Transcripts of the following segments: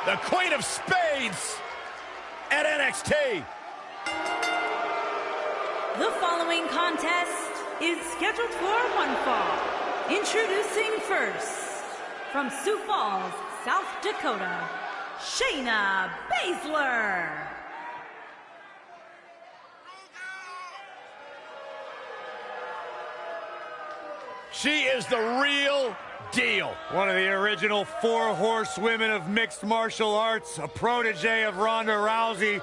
the Queen of Spades at NXT. The following contest is scheduled for one fall. Introducing first, from Sioux Falls, South Dakota, Shayna Baszler. She is the real deal. One of the original 4 horsewomen of mixed martial arts, a protege of Ronda Rousey.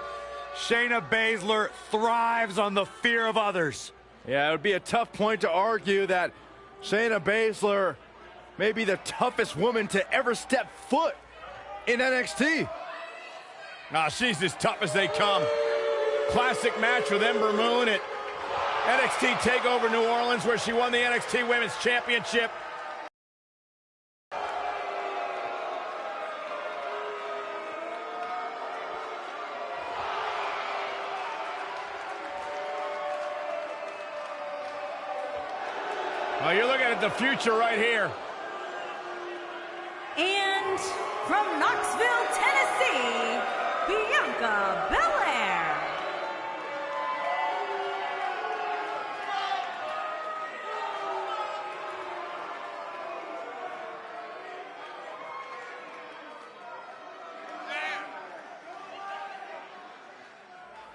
Shayna Baszler thrives on the fear of others. Yeah, it would be a tough point to argue that Shayna Baszler may be the toughest woman to ever step foot in NXT. She's as tough as they come. Classic match with Ember Moon at NXT TakeOver New Orleans, where she won the NXT Women's Championship. You're looking at the future right here. And from Knoxville, Tennessee, Bianca Belair.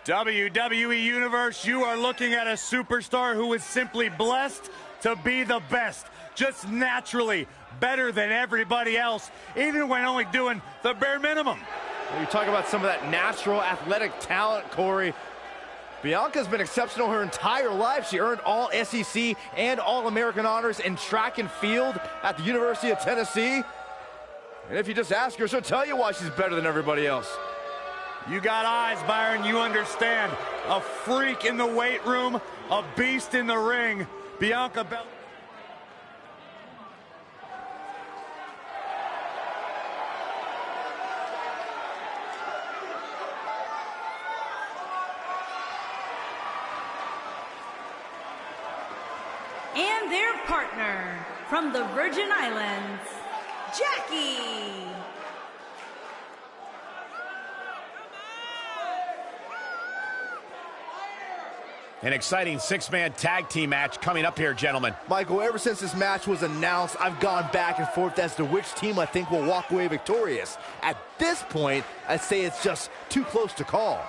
WWE Universe, you are looking at a superstar who is simply blessed to be the best, just naturally better than everybody else, even when only doing the bare minimum. When you talk about some of that natural athletic talent, Corey, Bianca's been exceptional her entire life. She earned all SEC and All-American honors in track and field at the University of Tennessee. And if you just ask her, she'll tell you why she's better than everybody else. You got eyes, Byron, you understand. A freak in the weight room, a beast in the ring. Bianca Belair. And their partner from the Virgin Islands, Jacki. An exciting 6-man tag team match coming up here, gentlemen. Michael, ever since this match was announced, I've gone back and forth as to which team I think will walk away victorious. At this point, I'd say it's just too close to call.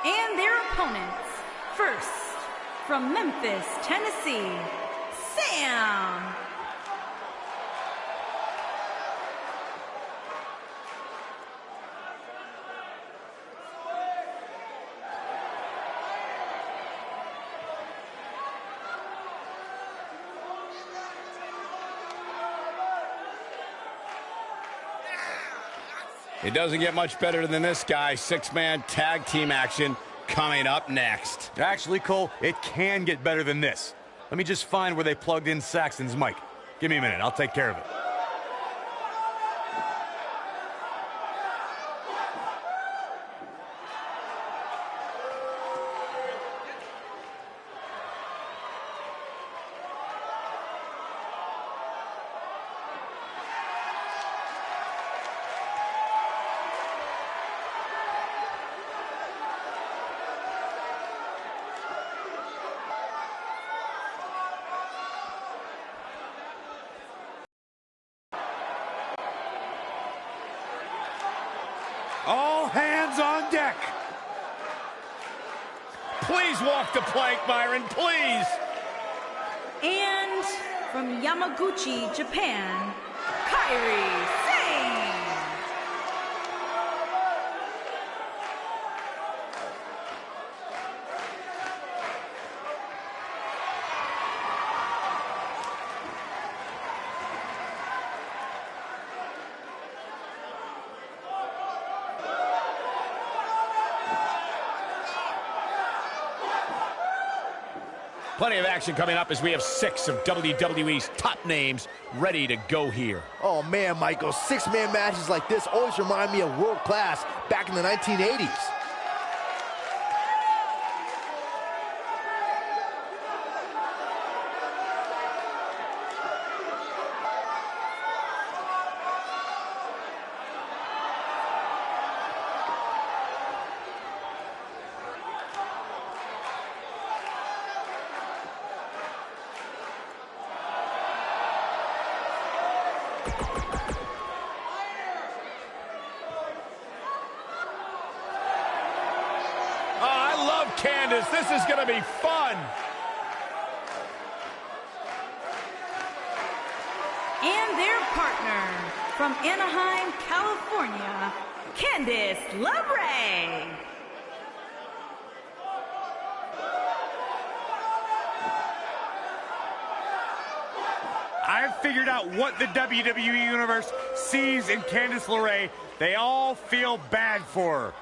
And their opponents, first, from Memphis, Tennessee, Sam. It doesn't get much better than this, guy. 6-man tag team action coming up next. Actually, Cole, it can get better than this. Let me just find where they plugged in Saxton's mic. Give me a minute, I'll take care of it. All hands on deck. Please walk the plank, Byron, please. And from Yamaguchi, Japan, Kairi Sane. Plenty of action coming up as we have 6 of WWE's top names ready to go here. Oh man, Michael, 6-man matches like this always remind me of world class back in the 1980s. Candace, this is going to be fun. And their partner from Anaheim, California, Candice LeRae. I've figured out what the WWE Universe sees in Candice LeRae. They all feel bad for her.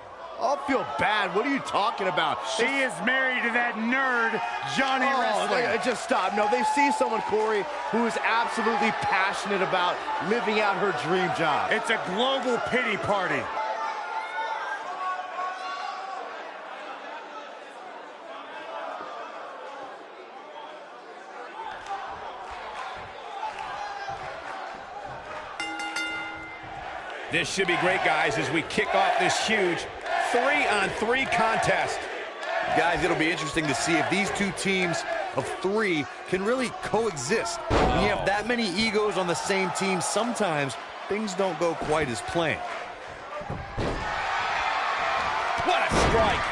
I'll feel bad. What are you talking about? She is married to that nerd, Johnny Wrestling. Just stop. No, they see someone, Corey, who is absolutely passionate about living out her dream job. It's a global pity party. This should be great, guys, as we kick off this huge 3-on-3 contest. Guys, it'll be interesting to see if these two teams of 3 can really coexist. When you have that many egos on the same team, sometimes things don't go quite as planned. What a strike!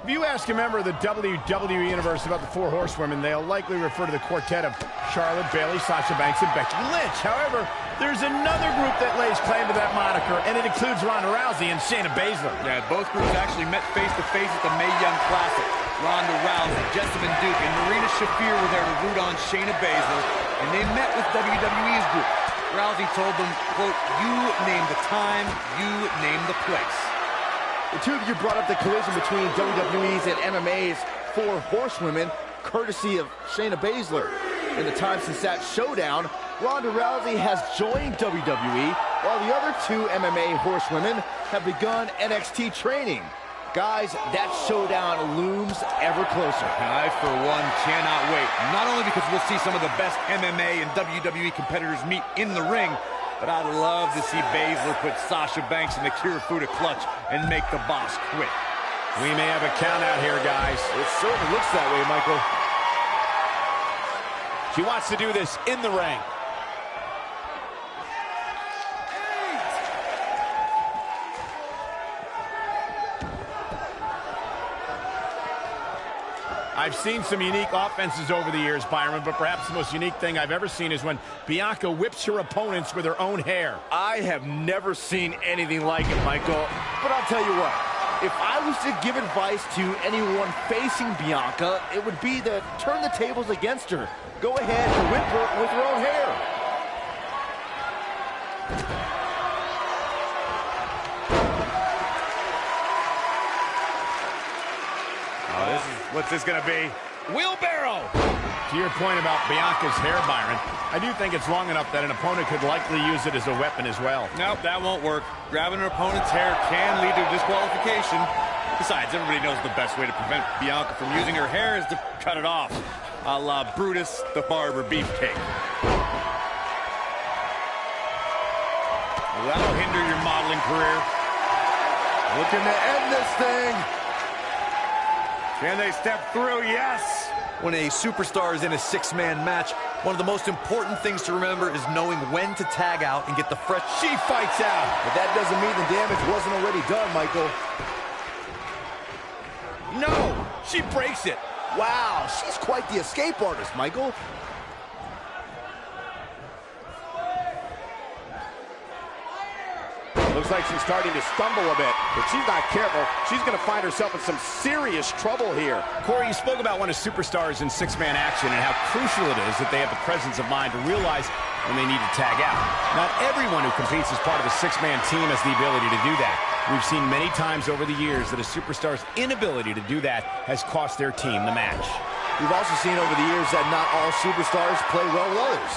If you ask a member of the WWE Universe about the 4 horsewomen, they'll likely refer to the quartet of Charlotte, Bayley, Sasha Banks, and Becky Lynch. However, there's another group that lays claim to that moniker, and it includes Ronda Rousey and Shayna Baszler. Yeah, both groups actually met face-to-face at the Mae Young Classic. Ronda Rousey, Jessamyn Duke, and Marina Shafir were there to root on Shayna Baszler, and they met with WWE's group. Rousey told them, quote, "You name the time, you name the place." The two of you brought up the collision between WWE's and MMA's 4 horsewomen, courtesy of Shayna Baszler. In the time since that showdown, Ronda Rousey has joined WWE, while the other 2 MMA horsewomen have begun NXT training. Guys, that showdown looms ever closer. I, for one, cannot wait. Not only because we'll see some of the best MMA and WWE competitors meet in the ring, but I'd love to see Baszler put Sasha Banks in the Kirifuda clutch and make the boss quit. We may have a count out here, guys. It certainly looks that way, Michael. She wants to do this in the ring. I've seen some unique offenses over the years, Byron, but perhaps the most unique thing I've ever seen is when Bianca whips her opponents with her own hair. I have never seen anything like it, Michael. But I'll tell you what, if I was to give advice to anyone facing Bianca, it would be to turn the tables against her. Go ahead and whip her with her own hair. What's this gonna be? Wheelbarrow! To your point about Bianca's hair, Byron, I do think it's long enough that an opponent could likely use it as a weapon as well. Nope, that won't work. Grabbing an opponent's hair can lead to disqualification. Besides, everybody knows the best way to prevent Bianca from using her hair is to cut it off, a la Brutus the Barber Beefcake. Well, that'll hinder your modeling career. Looking to end this thing. Can they step through? Yes! When a superstar is in a 6-man match, one of the most important things to remember is knowing when to tag out and get the fresh... She fights out! But that doesn't mean the damage wasn't already done, Michael. No! She breaks it! Wow, she's quite the escape artist, Michael. Looks like she's starting to stumble a bit. If she's not careful, she's going to find herself in some serious trouble here. Corey, you spoke about one of superstars in six-man action and how crucial it is that they have the presence of mind to realize when they need to tag out. Not everyone who competes as part of a six-man team has the ability to do that. We've seen many times over the years that a superstar's inability to do that has cost their team the match. We've also seen over the years that not all superstars play well with others.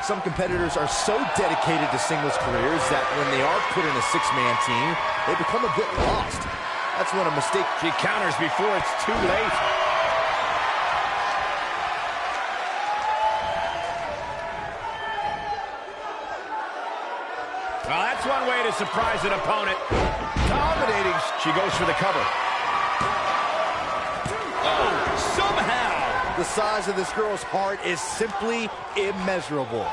Some competitors are so dedicated to singles careers that when they are put in a six-man team, they become a bit lost. That's when a mistake... She counters before it's too late. Well, that's one way to surprise an opponent. Dominating. She goes for the cover. Oh, somehow. The size of this girl's heart is simply immeasurable.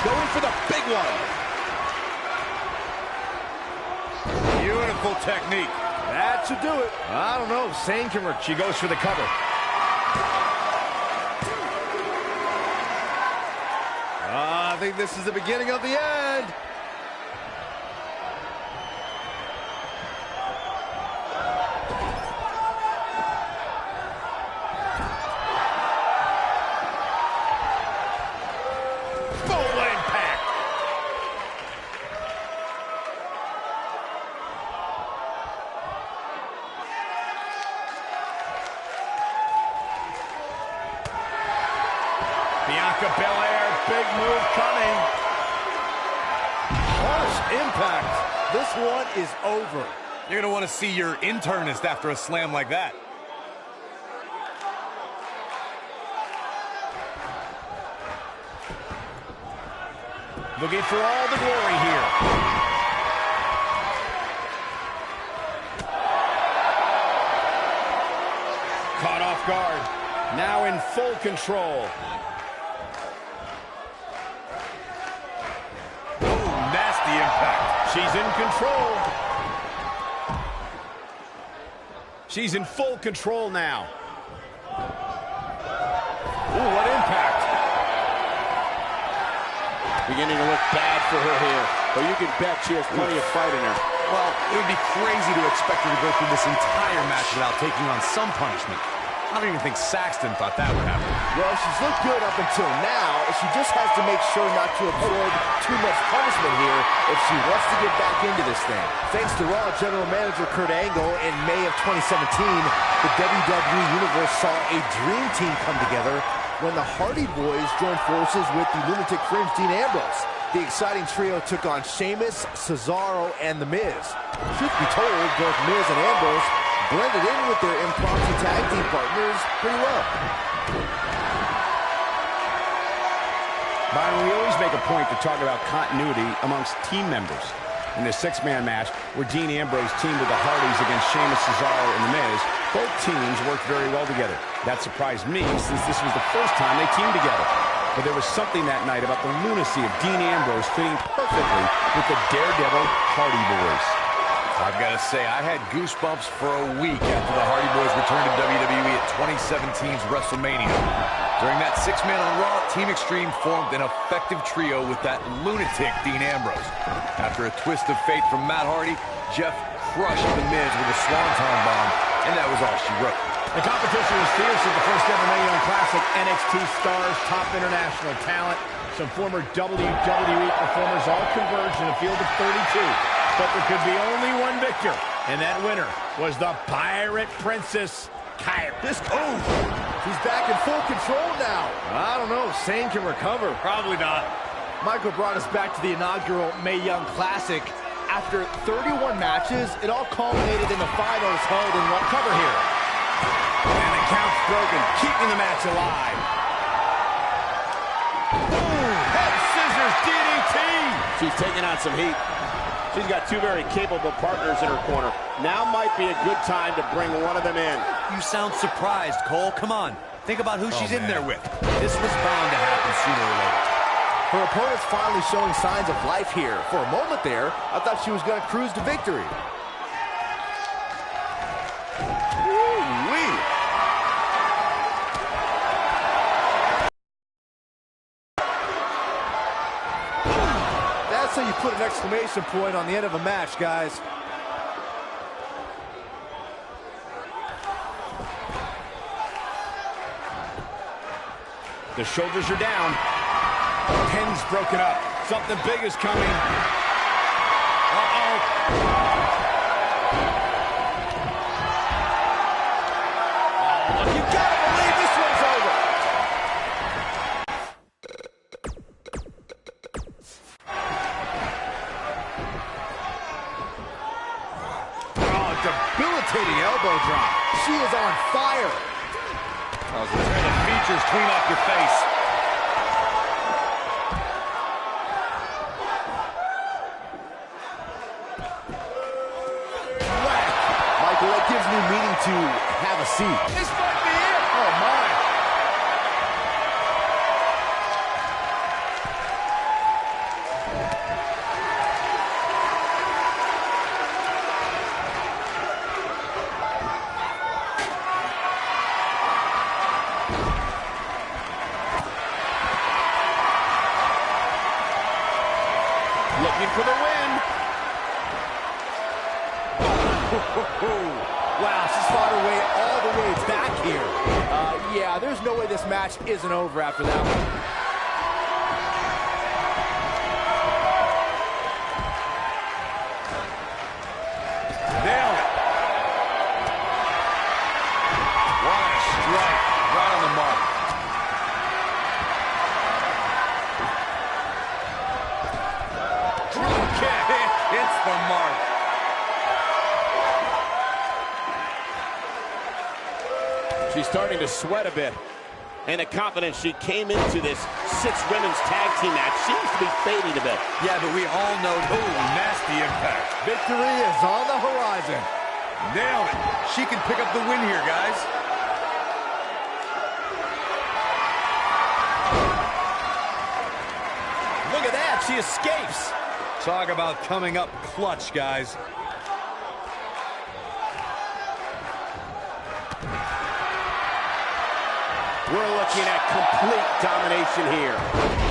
Going for the big one. Beautiful technique. That should do it. I don't know. Sane can work. She goes for the cover. I think this is the beginning of the end. Belair, big move coming. Harsh impact. This one is over. You're going to want to see your internist after a slam like that. Looking for all the glory here. Caught off guard. Now in full control. Nasty impact. She's in control. She's in full control now. Ooh, what impact. Beginning to look bad for her here, but you can bet she has plenty of fight in her. Well, it would be crazy to expect her to go through this entire match without taking on some punishment. I don't even think Saxton thought that would happen. Well, she's looked good up until now. She just has to make sure not to absorb too much punishment here if she wants to get back into this thing. Thanks to Raw General Manager Kurt Angle in May of 2017, the WWE Universe saw a dream team come together when the Hardy Boys joined forces with the Lunatic Fringe Dean Ambrose. The exciting trio took on Sheamus, Cesaro, and The Miz. Truth be told, both Miz and Ambrose blended in with their impromptu tag team partners pretty well. Byron, we always make a point to talk about continuity amongst team members. In the six-man match, where Dean Ambrose teamed with the Hardys against Sheamus, Cesaro, and The Miz, both teams worked very well together. That surprised me, since this was the first time they teamed together. But there was something that night about the lunacy of Dean Ambrose fitting perfectly with the Daredevil Hardy Boys. I've got to say, I had goosebumps for a week after the Hardy Boys returned to WWE at 2017's WrestleMania. During that six-man on Raw, Team Extreme formed an effective trio with that lunatic Dean Ambrose. After a twist of fate from Matt Hardy, Jeff crushed The Miz with a swanton bomb, and that was all she wrote. The competition was fierce at the first ever Mae Young Classic. NXT stars, top international talent, some former WWE performers all converged in a field of 32. But there could be only one victor, and that winner was the Pirate Princess, Kairi. He's back in full control now. I don't know. Sane can recover. Probably not. Michael brought us back to the inaugural Mae Young Classic. After 31 matches, it all culminated in the finals held in one cover here. And the count's broken, keeping the match alive. Boom! Head scissors DDT! She's taking on some heat. She's got two very capable partners in her corner. Now might be a good time to bring one of them in. You sound surprised, Cole. Come on. Think about who she's in there with. This was bound to happen sooner or later. Her opponent's finally showing signs of life here. For a moment there, I thought she was going to cruise to victory. you put an exclamation point on the end of a match, guys. The shoulders are down. Pin's broken up. Something big is coming. Uh-oh. Oh, you gotta believe this one's over. Oh, debilitating elbow drop. She is on fire. Tear the features clean off your face. Michael, that gives me meaning to have a seat. This might be it. Oh, my. Looking for the win. Wow, she's fought her way all the way back here. Yeah, there's no way this match isn't over after that one. Nailed it. What a strike. Right on the mark. Drop kick. It's the mark. She's starting to sweat a bit. And the confidence she came into this 6 women's tag team match seems to be fading a bit. Yeah, but we all know, nasty impact. Victory is on the horizon. Nailed it. She can pick up the win here, guys. Look at that, she escapes. Talk about coming up clutch, guys. We're looking at complete domination here.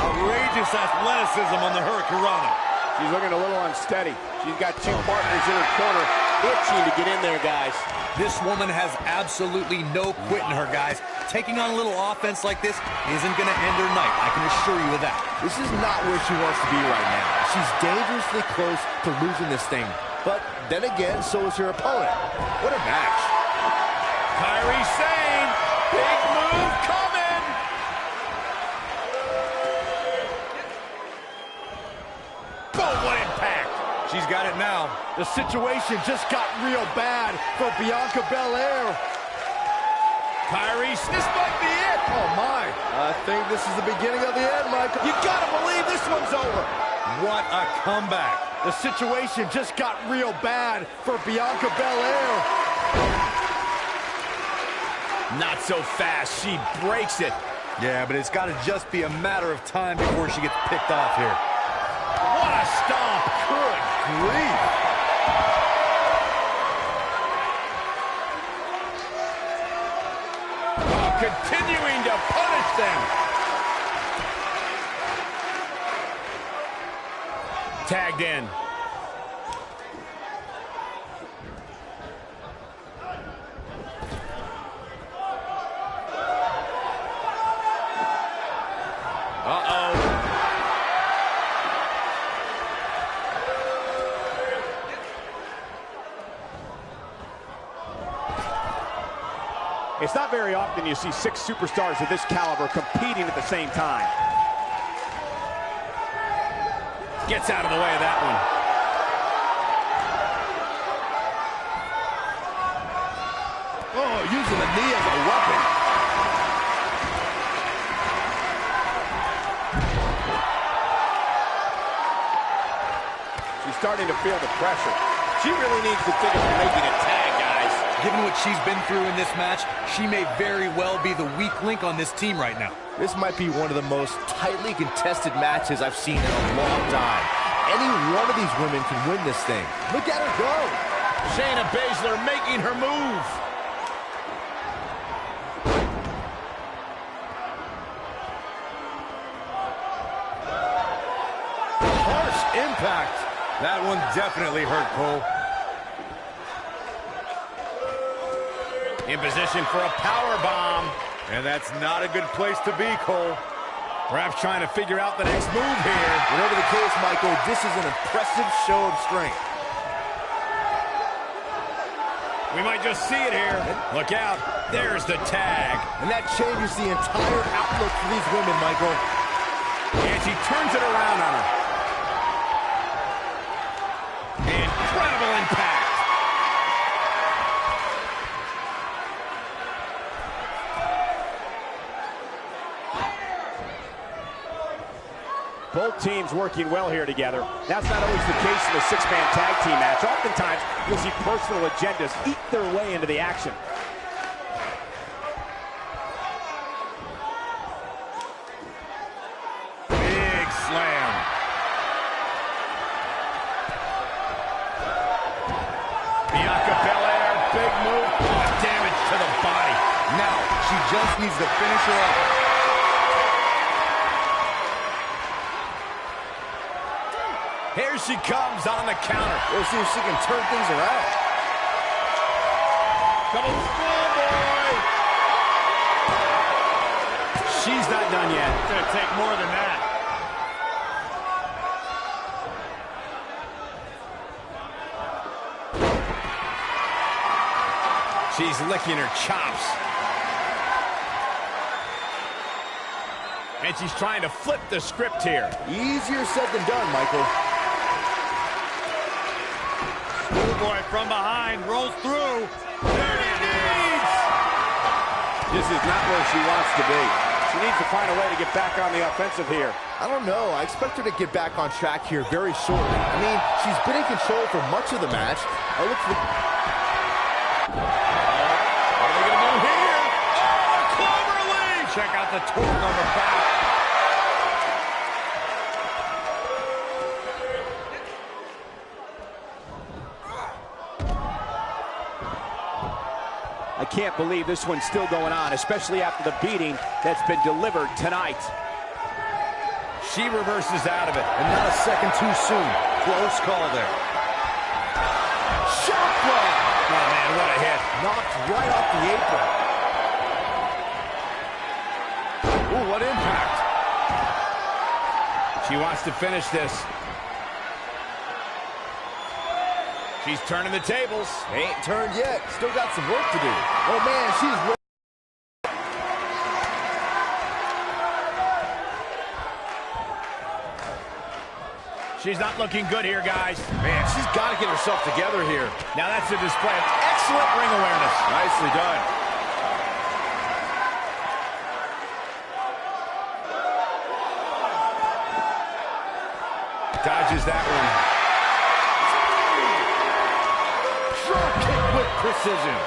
Outrageous athleticism on the Hurricanrana. She's looking a little unsteady. She's got 2 partners in her corner, itching to get in there, guys. This woman has absolutely no quit in her, guys. Taking on a little offense like this isn't going to end her night. I can assure you of that. This is not where she wants to be right now. She's dangerously close to losing this thing. But then again, so is her opponent. What a match. Kyrie Sane, big move coming. Boom, what impact. She's got it now. The situation just got real bad for Bianca Belair. Kyrie, this might be it. Oh, my. I think this is the beginning of the end, Michael. You gotta believe this one's over. What a comeback. The situation just got real bad for Bianca Belair. Not so fast. She breaks it. Yeah, but it's got to just be a matter of time before she gets picked off here. What a stomp. Good grief. Oh, continuing to punish them. Tagged in. It's not very often you see 6 superstars of this caliber competing at the same time. Gets out of the way of that one. Oh, using the knee as a weapon. She's starting to feel the pressure. She really needs to think of making a tag, guys. Given what she's been through in this match, she may very well be the weak link on this team right now. This might be one of the most tightly contested matches I've seen in a long time. Any one of these women can win this thing. Look at her go. Shayna Baszler making her move. Harsh impact. impact. That one definitely hurt, Cole. In position for a power bomb. And that's not a good place to be, Cole. Perhaps trying to figure out the next move here. Whatever the case, Michael, this is an impressive show of strength. We might just see it here. Look out. There's the tag. And that changes the entire outlook for these women, Michael. And she turns it around on her. Incredible impact. Both teams working well here together. That's not always the case in a six-man tag team match. Oftentimes, you'll see personal agendas eat their way into the action. Big slam. Bianca Belair, big move. Oh, damage to the body. Now, she just needs to finish her off. Here she comes on the counter. We'll see if she can turn things around. Double schoolboy. She's not done yet. It's going to take more than that. She's licking her chops. And she's trying to flip the script here. Easier said than done, Michael. Schoolboy from behind, rolls through. There it is! This is not where she wants to be. She needs to find a way to get back on the offensive here. I don't know. I expect her to get back on track here very shortly. I mean, she's been in control for much of the match. I look for... What are they going to do here? Oh, Cloverleaf! Check out the torque on the back. I can't believe this one's still going on, especially after the beating that's been delivered tonight. She reverses out of it. And not a second too soon. Close call there. Shot block! Oh, man, what a hit. Knocked right off the apron. Ooh, what impact. She wants to finish this. She's turning the tables. Ain't turned yet. Still got some work to do. Oh, man, she's... She's not looking good here, guys. Man, she's got to get herself together here. Now that's a display of excellent ring awareness. Nicely done. Dodges that one. Drop kick with precision.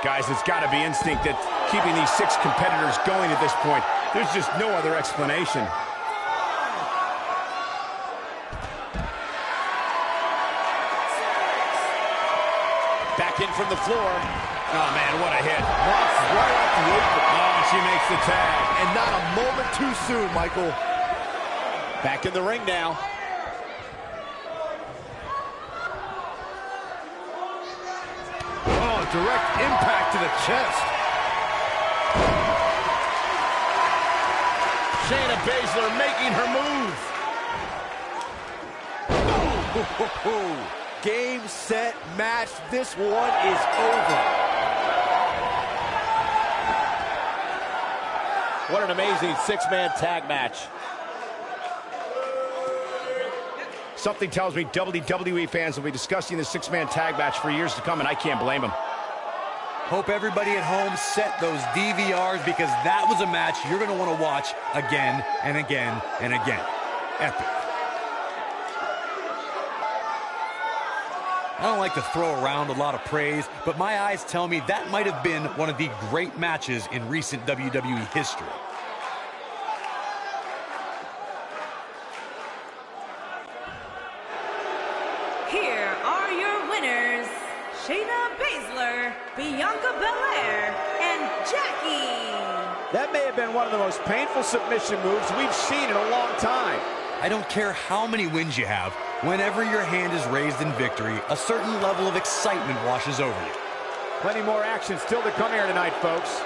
Guys, it's got to be instinct that keeping these 6 competitors going at this point. There's just no other explanation. Back in from the floor. Oh, man, what a hit. Knocks right off the apron. Oh, she makes the tag. And not a moment too soon, Michael. Back in the ring now. Oh, direct impact to the chest. Shayna Baszler making her move. Game, set, match. This one is over. What an amazing 6-man tag match. Something tells me WWE fans will be discussing the 6-man tag match for years to come, and I can't blame them. Hope everybody at home set those DVRs, because that was a match you're going to want to watch again and again and again. Epic. I don't like to throw around a lot of praise, but my eyes tell me that might have been one of the great matches in recent WWE history. Here are your winners, Shayna Baszler Bianca Belair and Jacki. That may have been one of the most painful submission moves we've seen in a long time. I don't care how many wins you have, whenever your hand is raised in victory, a certain level of excitement washes over you. Plenty more action still to come here tonight, folks.